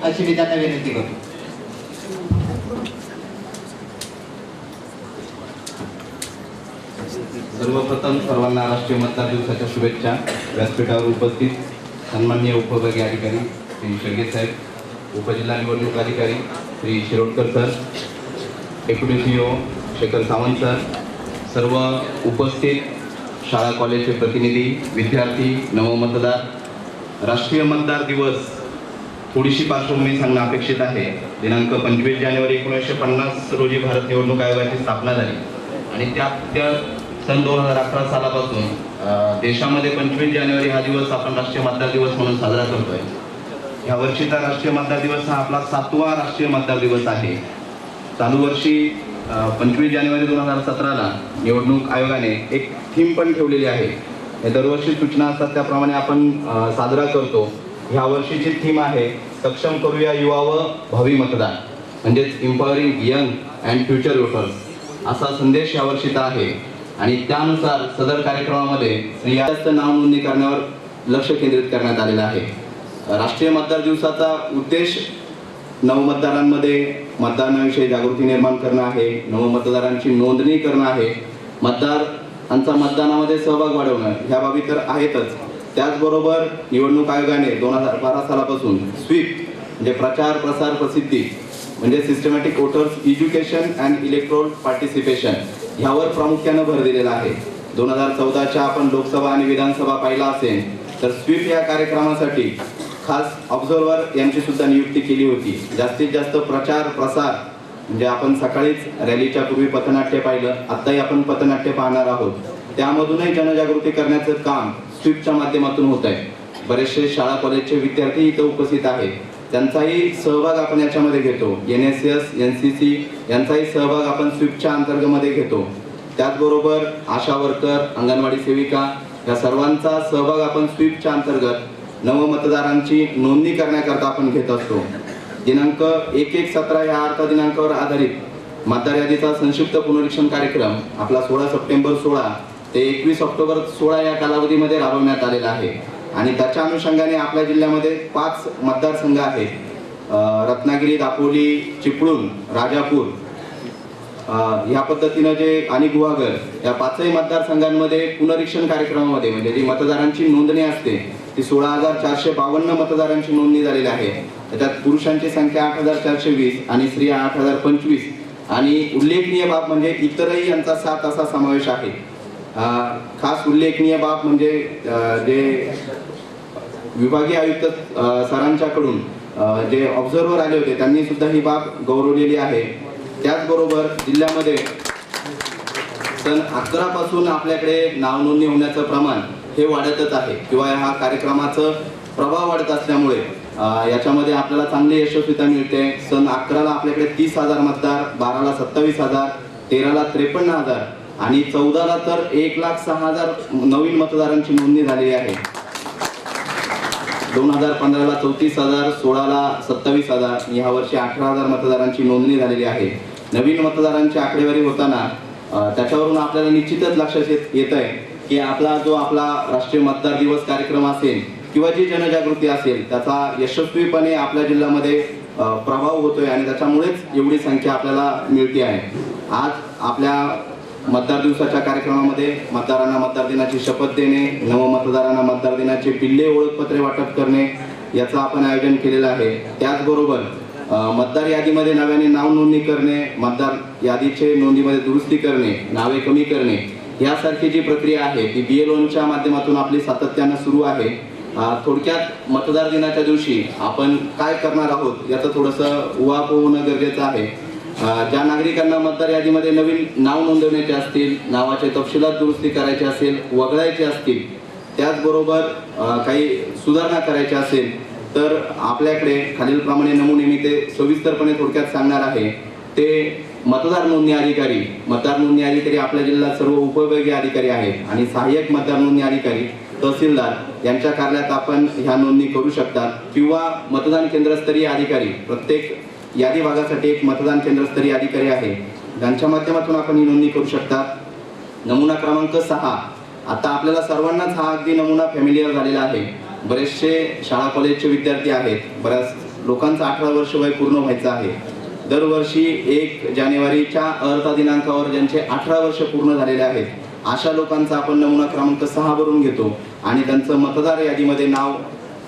अशी मी त्यांना विनंती करतो. सर्वप्रथम सर्वांना राष्ट्रीय मतदार दिवसाच्या शुभेच्छा. व्यासपीठावर उपस्थित सन्माननीय उपविभागीय अधिकारी श्री शेळगे साहेब, उपजिल्हा निवडणूक अधिकारी Shri Shirodkar sir, deputy CEO Shekhar Sawant sir, सर्व उपस्थित शाळा कॉलेजचे प्रतिनिधी, विद्यार्थी, नवमतदार. राष्ट्रीय मतदार दिवस थोडीशी पार्श्वभूमी सांगणं अपेक्षित आहे. दिनांक 25 जानेवारी 1950 रोजी भारत निवडणूक आयोगाची स्थापना झाली आणि त्या सन 2018 सालापासून देशामध्ये 25 जानेवारी हा दिवस आपण राष्ट्रीय मतदार दिवस म्हणून साजरा करतोय. या वर्षीचा राष्ट्रीय मतदार दिवस हा आपला 7वा राष्ट्रीय मतदार दिवस आहे. चालू वर्षी 25 जानेवारी 2017ला निवडणूक आयोगाने एक थीम पण ठेवलेली आहे. हे दरवर्षी सूचना असतात त्याप्रमाणे आपण साजरा करतो. ह्या वर्षीची थीम आहे सक्षम करूया युवा व भावी मतदार, म्हणजेच इम्पॉवरिंग यंग अँड फ्युचर वोटर्स असा संदेश या वर्षीचा आहे. आणि त्यानुसार सदर कार्यक्रमामध्ये जास्त नाव नोंदणी करण्यावर लक्ष केंद्रित करण्यात आलेलं आहे. राष्ट्रीय मतदार दिवसाचा उद्देश नवमतदारांमध्ये मतदानाविषयी जागृती निर्माण करणं आहे, नवमतदारांची नोंदणी करणं आहे, मतदारांचा मतदानामध्ये सहभाग वाढवणं ह्या बाबी तर आहेतच. त्याचबरोबर निवडणूक आयोगाने 2012 सालापासून स्वीप म्हणजे प्रचार प्रसार प्रसिद्धी म्हणजे systematic voters education and electoral participation ह्यावर प्रामुख्याने भर दिलेला आहे. 2014च्या आपण लोकसभा आणि विधानसभा पाहिला असेल तर स्वीप या कार्यक्रमासाठी खास ऑब्झर्वर यांची सुद्धा नियुक्ती केली होती. जास्तीत जास्त प्रचार प्रसार म्हणजे आपण सकाळीच रॅलीच्या पूर्वी पथनाट्य पाहिलं, आत्ताही आपण पथनाट्य पाहणार आहोत. त्यामधूनही जनजागृती करण्याचं काम स्वीपच्या माध्यमातून होत आहे. बरेचसे शाळा कॉलेजचे विद्यार्थी इथं उपस्थित आहेत, त्यांचाही सहभाग आपण याच्यामध्ये घेतो. NSS NCC यांचाही सहभाग आपण स्वीपच्या अंतर्गत घेतो. त्याचबरोबर आशा वर्कर, अंगणवाडी सेविका या सर्वांचा सहभाग आपण स्वीपच्या अंतर्गत नवमतदारांची नोंदणी करण्याकरता आपण घेत असतो. दिनांक 1/1/17 या अर्थ दिनांकावर आधारित मतदार यादीचा संक्षिप्त पुनरीक्षण कार्यक्रम आपला 16 सप्टेंबर 16 ते 21 ऑक्टोबर 16 या कालावधीमध्ये राबवण्यात आलेला आहे. आणि त्याच्या अनुषंगाने आपल्या जिल्ह्यामध्ये 5 मतदारसंघ आहेत. रत्नागिरी, दापोली, चिपळूण, राजापूर ह्या पद्धतीनं जे आणि गुहागर या 5ही मतदारसंघांमध्ये पुनरीक्षण कार्यक्रमामध्ये म्हणजे जी मतदारांची नोंदणी असते ती 16,452 मतदारांची नोंदणी झालेली आहे. त्याच्यात पुरुषांची संख्या 8,420 आणि स्त्रिया 8,025 आणि उल्लेखनीय बाब म्हणजे इतरही यांचा 7 असा समावेश आहे. खास उल्लेखनीय बाब म्हणजे जे विभागीय आयुक्त सरांच्याकडून जे ऑब्झर्वर आले होते त्यांनी सुद्धा ही बाब गौरवलेली आहे. त्याचबरोबर जिल्ह्यामध्ये सन 11 पासून आपल्याकडे नाव नोंदणी होण्याचं प्रमाण हे वाढतच आहे किंवा ह्या कार्यक्रमाचं प्रभाव वाढत असल्यामुळे याच्यामध्ये आपल्याला चांगली यशस्वीता मिळते. सन 11ला आपल्याकडे 30,000 मतदार, 12ला 27,000, 13ला 53,000 आणि 14ला तर 1,06,000 नवीन मतदारांची नोंदणी झालेली आहे. 2015ला 34,000, 16ला 27,000, या वर्षी 18,000 मतदारांची नोंदणी झालेली आहे. नवीन मतदारांची आकडेवारी होताना त्याच्यावरून आपल्याला निश्चितच लक्षात येत आहे की आपला राष्ट्रीय मतदार दिवस कार्यक्रम असेल किंवा जी जनजागृती असेल त्याचा यशस्वीपणे आपल्या जिल्ह्यामध्ये प्रभाव होतोय आणि त्याच्यामुळेच एवढी संख्या आपल्याला मिळते आहे. आज आपल्या मतदार दिवसाच्या कार्यक्रमामध्ये मतदारांना मतदार दिनाची शपथ देणे, नवमतदारांना मतदार दिनाचे पिल्ले ओळखपत्रे वाटप करणे याचं आपण आयोजन केलेलं आहे. त्याचबरोबर मतदार यादीमध्ये नव्याने नाव नोंदणी करणे, मतदार यादीचे नोंदीमध्ये दुरुस्ती करणे, नावे कमी करणे यासारखी जी प्रक्रिया आहे ती BLOच्या माध्यमातून आपली सातत्यानं सुरू आहे. थोडक्यात मतदार दिनाच्या दिवशी आपण काय करणार आहोत याचं थोडंसं उहापोह होणं गरजेचं आहे. ज्या नागरिकांना मतदार यादीमध्ये नवीन नाव नोंदवण्याचे असतील, नावाचे तपशिलात दुरुस्ती करायचे असेल, वगळायचे असतील, त्याचबरोबर काही सुधारणा करायची असेल तर आपल्याकडे खालीलप्रमाणे नमुने मी ते सविस्तरपणे थोडक्यात सांगणार आहे. ते मतदार नोंदणी अधिकारी आपल्या जिल्ह्यात सर्व उपविभागीय अधिकारी आहेत आणि सहाय्यक मतदार नोंदणी अधिकारी तहसीलदार यांच्या कार्यालयात आपण ह्या नोंदणी करू शकतात किंवा मतदान केंद्रस्तरीय अधिकारी, प्रत्येक यादी भागासाठी एक मतदान केंद्रस्तरीय अधिकारी आहे ज्यांच्या माध्यमातून आपण ही नोंदणी करू शकता. नमुना क्रमांक 6 आता आपल्याला सर्वांनाच हा अगदी नमुना फॅमिलियर झालेला आहे. बरेचसे शाळा कॉलेजचे विद्यार्थी आहेत, बऱ्याच लोकांचं 18 वर्ष वय पूर्ण व्हायचं आहे. दरवर्षी 1 जानेवारीच्या अर्धा दिनांकावर ज्यांचे 18 वर्ष पूर्ण झालेले आहेत अशा लोकांचा आपण नमुना क्रमांक 6 भरून घेतो आणि त्यांचं मतदार यादीमध्ये नाव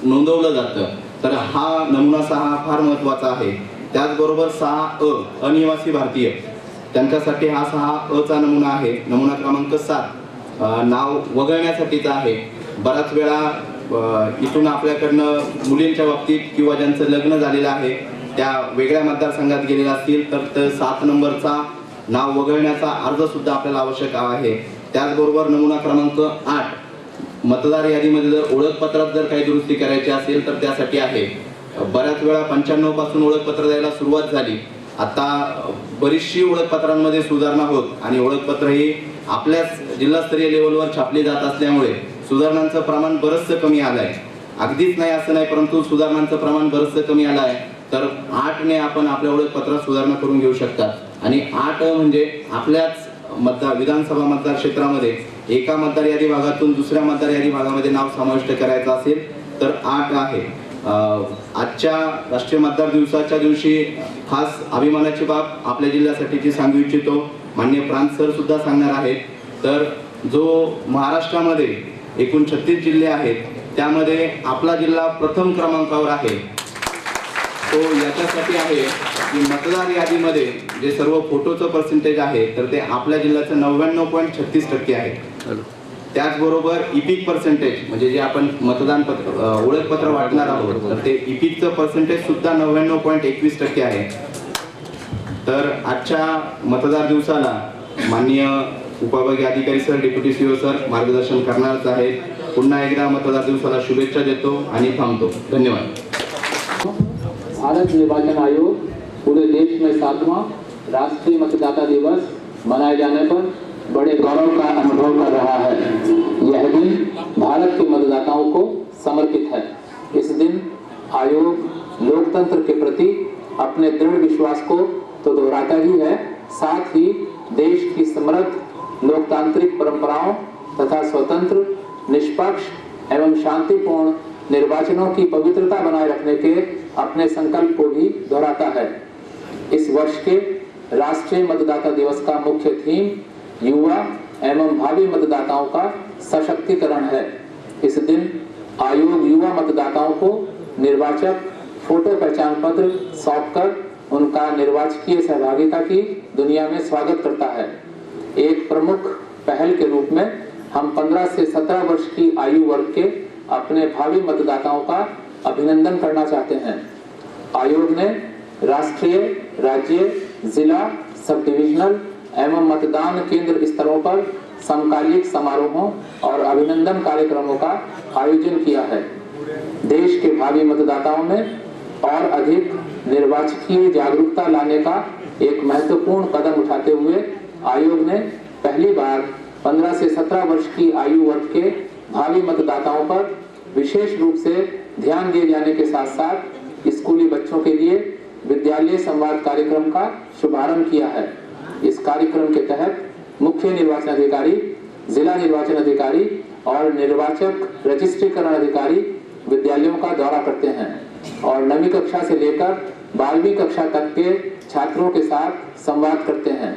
नोंदवलं जातं. तर हा नमुना 6 फार महत्त्वाचा आहे. त्याचबरोबर 6 अनिवासी भारतीय, त्यांच्यासाठी हा 6 चा नमुना आहे. नमुना क्रमांक 7 नाव वगळण्यासाठीचा आहे. बराच वेळा इथून आपल्याकडनं मुलींच्या बाबतीत किंवा ज्यांचं लग्न झालेलं आहे त्या वेगळ्या मतदारसंघात गेलेल्या असतील तर 7 नंबरचा नाव वगळण्याचा अर्ज सुद्धा आपल्याला आवश्यक आहे. त्याचबरोबर नमुना क्रमांक 8 मतदार यादीमध्ये जर ओळखपत्रात जर काही दुरुस्ती करायची असेल तर त्यासाठी आहे. बऱ्याच वेळा 95 पासून ओळखपत्र द्यायला सुरुवात झाली. आता बरीचशी ओळखपत्रांमध्ये सुधारणा होत आणि ओळखपत्र ही आपल्याच जिल्हास्तरीय लेवलवर छापली जात असल्यामुळे सुधारणांचं प्रमाण बरंचसं कमी आलं आहे. अगदीच नाही असं नाही, परंतु सुधारणांचं प्रमाण बरंचसं कमी आलं आहे. तर 8 ने आपण आपल्या ओळखपत्रात सुधारणा करून घेऊ शकतात. आणि 8 म्हणजे आपल्याच विधानसभा मतदार क्षेत्रामध्ये एका मतदार यादी भागातून दुसऱ्या मतदार यादी भागामध्ये नाव समाविष्ट करायचं असेल तर 8 आहे. आजच्या राष्ट्रीय मतदार दिवसाच्या दिवशी खास अभिमानाची बाब आपल्या जिल्ह्यासाठीची सांगू इच्छितो. माननीय प्रांत सर सुद्धा सांगणार आहेत. तर जो महाराष्ट्रामध्ये एकूण 36 जिल्हे आहेत त्यामध्ये आपला जिल्हा प्रथम क्रमांकावर आहे. तो याच्यासाठी आहे की मतदार यादीमध्ये जे सर्व फोटोचं पर्सेंटेज आहे तर ते आपल्या जिल्ह्याचं 99.36% आहे. त्याचबरोबर इपिक पर्सेंटेज म्हणजे जे आपण मतदान ओळखपत्र वाटणार आहोत तर ते इपिकचं पर्सेंटेज सुद्धा 99.21% आहे. तर आजच्या मतदार दिवसाला माननीय उपविभागीय अधिकारी सर, डेप्युटी सीओ सर मार्गदर्शन करणारच आहेत. पुन्हा एकदा मतदार दिवसाला शुभेच्छा देतो आणि थांबतो. धन्यवाद. भारत निर्वाचन आयोग पूरे देश में 7वां राष्ट्रीय मतदाता दिवस मनाए जाने पर बड़े गौरव का अनुभव कर रहा है। यह दिन भारत के मतदाताओं को समर्पित है। इस दिन आयोग लोकतंत्र के प्रति अपने दृढ़ विश्वास को तो दोहराता ही है, साथ ही देश की समृद्ध लोकतांत्रिक परंपराओं तथा स्वतंत्र, निष्पक्ष एवं शांतिपूर्ण निर्वाचनों की पवित्रता बनाए रखने के अपने संकल्प को भी दोहराता है। इस वर्ष के राष्ट्रीय मतदाता दिवस का मुख्य थीम युवा एवं भावी मतदाताओं का सशक्तिकरण है। इस दिन आयोग युवा मतदाताओं को निर्वाचक फोटो पहचान पत्र सौंपकर उनका निर्वाचकीय सहभागिता की दुनिया में स्वागत करता है। एक प्रमुख पहल के रूप में हम 15 से 17 वर्ष की आयु वर्ग के अपने भावी मतदाताओं का अभिनंदन करना चाहते हैं। आयोग ने राष्ट्रीय, राज्य, जिला, सब डिविजनल एवं मतदान केंद्र स्तरों पर समकालिक समारोहों और अभिनंदन कार्यक्रमों का आयोजन किया है। देश के भावी मतदाताओं में और अधिक निर्वाचकीय जागरूकता लाने का एक महत्वपूर्ण कदम उठाते हुए आयोग ने पहली बार 15 से 17 वर्ष की आयु वर्ग के भावी मतदाताओं पर विशेष रूप से ध्यान दिए जाने के साथ साथ स्कूली बच्चों के लिए विद्यालय संवाद कार्यक्रम का शुभारंभ किया है। इस कार्यक्रम के तहत मुख्य निर्वाचन अधिकारी, जिला निर्वाचन अधिकारी और निर्वाचक रजिस्ट्रीकरण अधिकारी विद्यालयों का दौरा करते हैं और 9वीं कक्षा से लेकर 12वीं कक्षा तक के छात्रों के साथ संवाद करते हैं।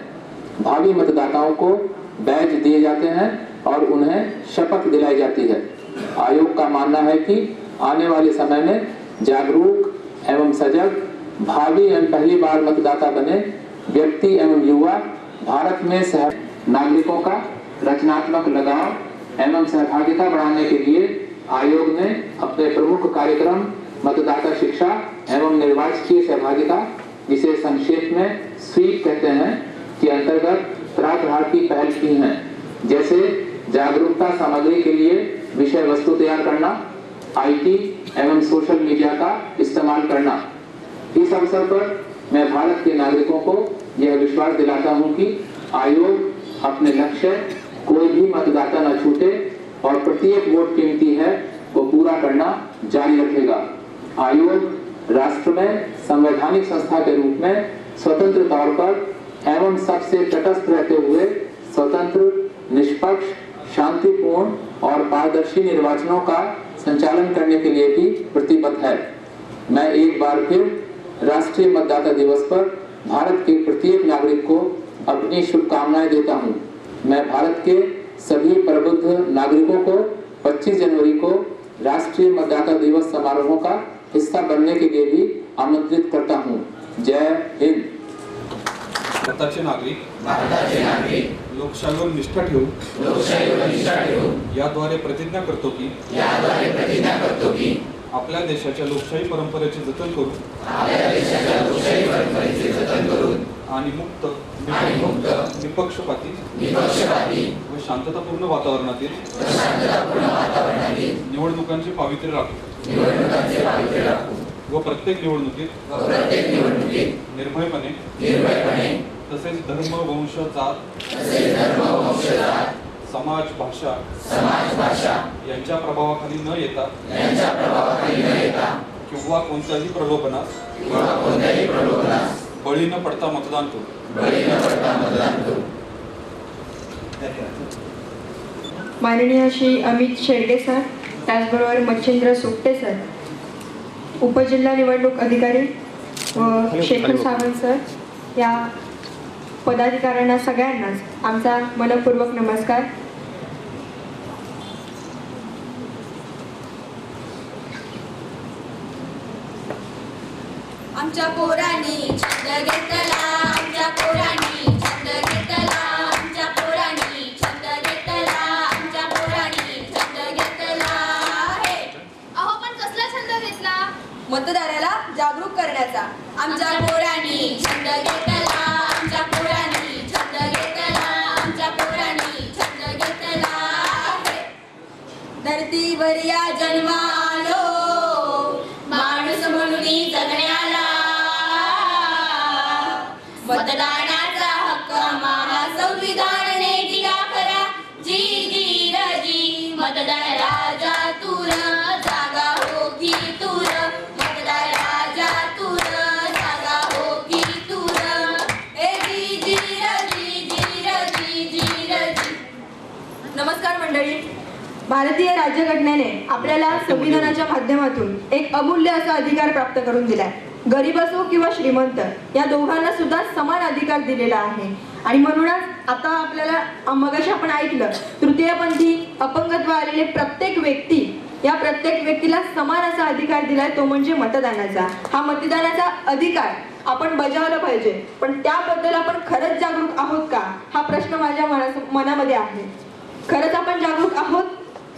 भावी मतदाताओं को बैज दिए जाते हैं और उन्हें शपथ दिलाई जाती है। आयोग का मानना है कि आने वाले समय में जागरूक एवं सजग भावी एवं पहली बार मतदाता बने व्यक्ति एवं युवा भारत में नागरिकों का रचनात्मक लगाव एवं सहभागिता बढ़ाने के लिए आयोग ने अपने प्रमुख कार्यक्रम मतदाता शिक्षा एवं निर्वाचकीय सहभागिता, जिसे संक्षेप में स्वीप कहते हैं, के अंतर्गत तरह तरह की पहल की हैं, जैसे जागरूकता सामग्री के लिए विषय वस्तु तैयार करना, आईटी एवं सोशल मीडिया का इस्तेमाल करना। इस अवसर पर मैं भारत के नागरिकों को यह विश्वास दिलाता हूं कि आयोग अपने लक्ष्य कोई भी मतदाता न छूटे और प्रत्येक वोट कीमती है वो पूरा करना जारी रखेगा। आयोग राष्ट्र में संवैधानिक संस्था के रूप में स्वतंत्र तौर पर एवं सबसे तटस्थ रहते हुए स्वतंत्र, निष्पक्ष, शांतिपूर्ण और पारदर्शी निर्वाचनों का संचालन करने के लिए भी प्रतिबद्ध है। मैं एक बार फिर राष्ट्रीय मतदाता दिवस पर भारत के प्रत्येक नागरिक को अपनी शुभकामनाएं देता हूं। मैं भारत के सभी प्रबुद्ध नागरिकों को 25 जनवरी को राष्ट्रीय मतदाता दिवस समारोहों का हिस्सा बनने के लिए भी आमंत्रित करता हूं। जय हिंद। भारताचे नागरिक लोकशाहीवर निष्ठा ठेवून याद्वारे प्रतिज्ञा करतो की आपल्या देशाच्या लोकशाही परंपरेचे जतन करून आणि मुक्त निपक्षपाती व शांततापूर्ण वातावरणातील निवडणुकांचे पावित्र्य राखू व प्रत्येक निवडणुकीत निर्भयपणे तसेच धर्म वंश जात समाज भाषा यांच्या प्रभावाखाली न येता किंवा कोणत्याही प्रलोभनास बळी न पडता मतदान करू। माननीय श्री अमित शेडगे सर, त्याचबरोबर मच्छिंद्र सोपटे सर, उपजिल्हा निवडणूक अधिकारी व शेखर सावंत सर, या पदाधिकाऱ्यांना सगळ्यांनाच आमचा मनपूर्वक नमस्कार। आमच्या पोरांनी छंद घेतला, आमच्या पोरांनी छंद घेतला, आमच्या पोरांनी छंद घेतला, आमच्या पोरांनी छंद घेतला आहे। अहो पण कसला छंद घेतला? मतदाराला जागरूक करण्याचा। आमच्या पोरांनी छंद घेतला, आमच्या पोरांनी छंद घेतला, आमच्या पोरांनी छंद घेतला आहे। धरतीवर या जन्मालो माणूस म्हणून जगण्याला, मतदानाचा हक्क आम्हाला संविधानाने दिला खरा। जी जी रजी मतदार राजा तूर, जागा हो की तूर, मतदार राजा तूर, जागा हो की तूर। ए जी जी रजी, जी रजी, जी रजी। नमस्कार मंडळी, भारतीय राज्यघटनेने आपल्याला संविधानाच्या माध्यमातून एक अमूल्य असा अधिकार प्राप्त करून दिलाय। गरीब असो किंवा श्रीमंत, या दोघांना सुद्धा समान अधिकार दिलेला आहे। आणि म्हणूनच आता आपल्याला मगाशी आपण ऐकलं, तृतीयपंथी अपंगत्व आलेले प्रत्येक व्यक्ती, या प्रत्येक व्यक्तीला समान असा अधिकार दिलाय, तो म्हणजे मतदानाचा। हा मतदानाचा अधिकार आपण बजावला पाहिजे, पण त्याबद्दल आपण खरंच जागरूक आहोत का, हा प्रश्न माझ्या मनामध्ये आहे। खरंच आपण जागरूक आहोत?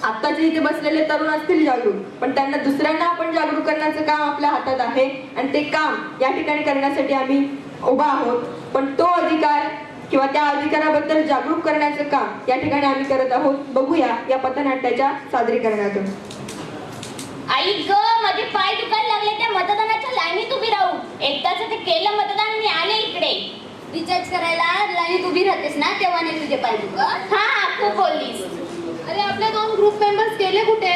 आत्ताचे इथे बसलेले तरुण असतील जागरूक, पण त्यांना दुसऱ्यांना आपण जागरूक करण्याचं काम आपल्या हातात आहे आणि ते काम या ठिकाणी करण्यासाठी आम्ही उभा आहोत। पण तो अधिकार किंवा त्या अधिकाराबद्दल जागरूक करण्याचं काम या ठिकाणी आम्ही करत आहोत। बघूया या पथनाट्याच्या सादरीकरणातून। आई ग, माझे पाय दुखायला लागले त्या मतदानाच्या लाईनीत उभी राहू। एकदाच ते केलं मतदान आणि आले इकडे। रिचार्ज करायला लाईनीत उभी राहतेस ना, तेव्हा नाही तुझे पाय दुखत? हा, खूप बोललीस। अरे आपले 2 ग्रुप मेंबर्स गेले कुठे?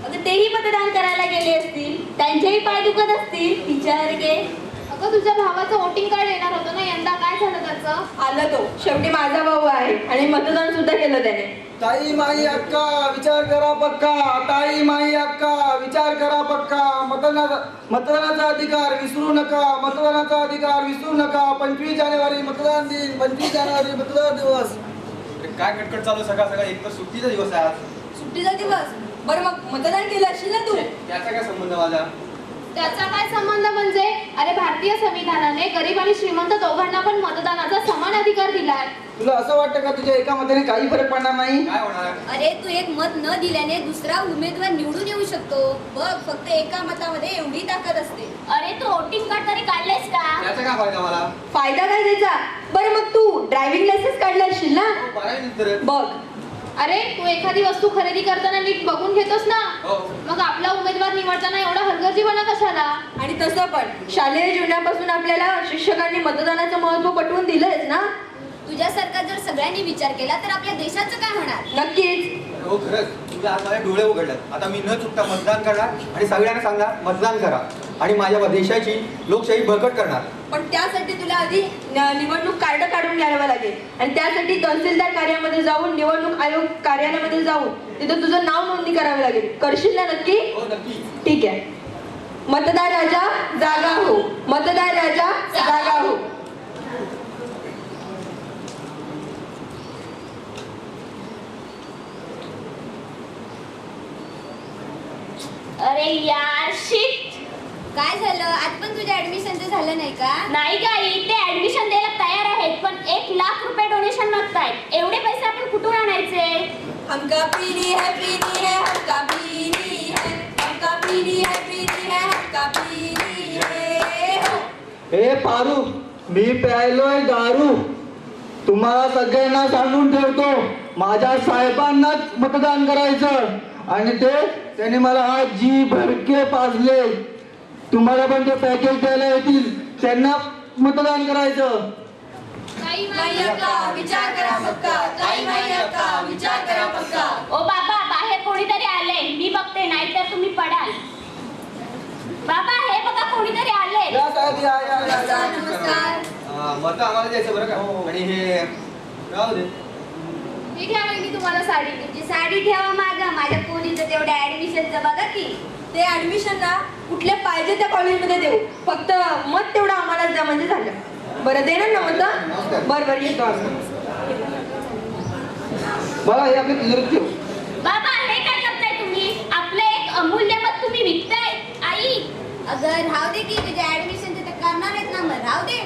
अगं तेही मतदान करायला गेले असतील, त्यांचेही पाय दुखत असतील, विचार घे। अगं तुझ्या भावाचं वोटिंग कार्ड येणार होतं ना यंदा, काय झालं त्याचं? आलं तो, शेवटी माझा भाऊ आहे आणि मतदान सुद्धा केलं त्याने। ताई माई अक्का विचार करा पक्का, ताई माई अक्का विचार करा पक्का। मतदानाचा अधिकार विसरू नका, मतदानाचा अधिकार विसरू नका। 25 जानेवारी मतदान दिन, 25 जानेवारी मतदान दिवस। काय कटकट चालू सकाळ सकाळ, एक तर सुट्टीचा दिवस आहे आज। सुट्टीचा दिवस? बरं मग मतदान केलं असेल ना तू? त्याचा काय संबंध माझा? त्याचा काय संबंध म्हणजे, अरे भारतीय संविधानाने गरीब आणि श्रीमंत दोघांना पण मतदानाचा समान अधिकार दिलाय। तुला असं वाटतं का तुझ्या एका मताने काही फरक पडणार नाही? काय होणार? अरे तू एक मत न दिल्याने दुसरा उमेदवार निवडून येऊ शकतो। बघ, फक्त एका मतामध्ये एवढी ताकद असते। अरे तू वोटिंग कार्ड तरी काढलेस का? त्याचा काय फायदा मला? फायदा काय त्याचा? बरं मग तू ड्रायव्हिंग लायसन्स काढला असशील ना? नंतर बघ, अरे तू एखादी वस्तू खरेदी करताना नीट बघून घेतोस ना, हो। मग आपला उमेदवार निवडताना एवढा हलगर्जीपणा कशाला? आणि तसं पण शालेय जीवनापासून आपल्याला शिक्षकांनी मतदानाचं महत्त्व पटवून दिलंयच ना। तुझ्यासारखा जर सगळ्यांनी विचार केला तर आपल्या देशाचं काय होणार? नक्कीच। हो खरंच, तुझ्या आज माझे डोळे उघडलेत। आता मी न चुकता मतदान करणार आणि सगळ्यांना सांगणार मतदान करा आणि माझ्या देशाची लोकशाही बळकट करणार। पण त्यासाठी तुला आधी निवडणूक कार्ड काढून घ्यावं लागेल आणि त्यासाठी तहसीलदार कार्यालयामध्ये जाऊन, निवडणूक आयोग कार्यालयामध्ये जाऊन तिथं तुझं नाव नोंदणी करावी लागेल। करशील ना नक्की? हो नक्की। ठीक आहे। मतदार राजा जागा हो, मतदार राजा जागा हो. अरे यार शिट. काय झालं? आज पण तुझ्या ऍडमिशनचं झालं नाही का? नाही गाई, ते ऍडमिशन द्यायला तयार आहेत पण 1,00,000 रुपये डोनेशन मागतायत. एवढे पैसे आपण कुठून आणायचे? हमका पीनी है हमका पीनी है, हमका पीनी है हमका पीनी है हो. हे पारू, मी प्यायलोय दारू. तुम्हाला सगळ्यांना सांगून ठेवतो, माझ्या साहेबांनाच मतदान करायचं. आणि त्याने मला आज जी भरके पाजले. तुम्हाला पण ते पॅकेज द्यायला येतील, त्यांना मतदान करायचं. विचार करा पक्का, विचार करा पक्का. ओ बाबा, बाहेर कोणीतरी आले, मी बघते, नाहीतर तुम्ही पडाल. बाबा, हे बघा कोणीतरी आले. या साहेब, या. नमस्कार. मतं आम्हाला द्यायचं बरं का. आणि हे राहू दे. ही घ्या वहिनी तुम्हाला साडी. तुमची साडी ठेवा मागं. माझ्या पोरीचं तेवढ्या ऍडमिशनचं बघा की. ते ऍडमिशन ना कुठल्या पाहिजे त्या कॉलेजमध्ये देऊ, फक्त मत तेवढं आम्हालाच द्या म्हणजे झालं. बरं, देणार ना मत? बरं येतो आम्ही. मला हे आपले तिजोरीत ठेव. बाबा, हे काय करताय तुम्ही? आपलं एक अमूल्य मत तुम्ही विकताय. आई, अगं राहू दे की, तुझ्या ऍडमिशनचं ते करणार आहेत ना, मग राहू दे.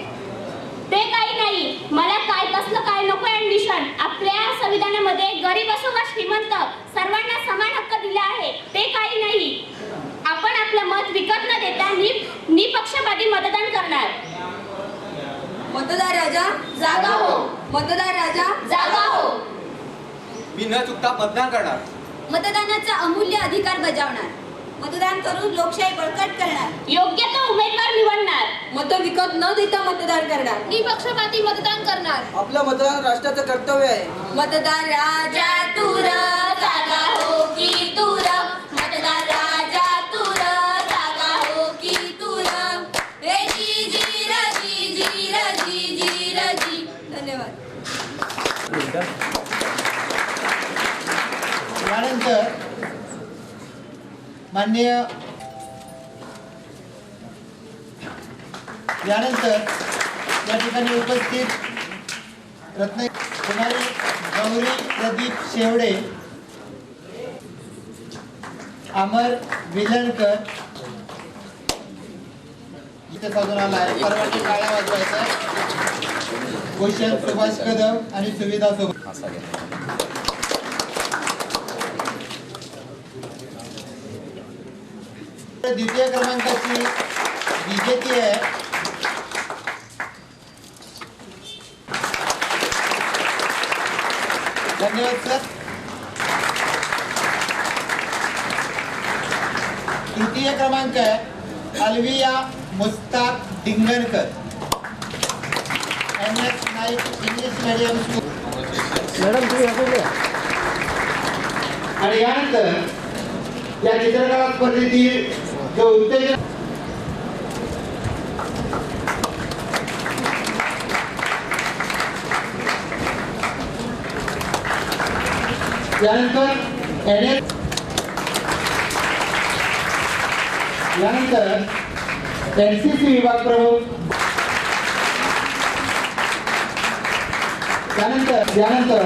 ते काही नाही. मला काय कसलं काय नको ऍडमिशन. आपल्या संविधानामध्ये गरीब असो वा श्रीमंत सर्वांना समान हक्क दिला आहे. ते काही नाही. आपण आपलं मत विकत न देता निपक्षपाती मतदान करणार. मतदार राजा जागा हो, मतदार राजा जागा हो. मी न चुकता मतदान करणार. मतदानाचा अमूल्य अधिकार बजावणार. मतदान करून लोकशाही बळकट करणार. योग्य तो उमेदवार निवडणार. मत विकत न देता मतदान करणार. निपक्षपाती मतदान करणार. आपलं मतदान राष्ट्राचं कर्तव्य आहे. मतदार राजा तूर जागा हो की तूर, मतदार राजा तूर जागा हो की तूर. हे जी जी रजी जी रजी जी रजी. धन्यवाद. त्यानंतर माननीय यानंतर या ठिकाणी उपस्थित रत्न कुमारी गौरी प्रदीप शेवडे, अमर विलणकर इथे साधून आला आहे. परवानगी टाळ्या वाजवायचा. भूषण सुभाष कदम आणि सुविधा सोबत. द्वितीय क्रमांकाची विजेती आहे धन्यवाद सर. तृतीय क्रमांक आहे Alviya Mushtaq Dingankar, MS Naik English medium school. Madam तुम्ही असं द्या. आणि यानंतर या चित्रकला स्पर्धेतील जो उत्तेजन यानंतर NCC विभाग प्रमुख, यानंतर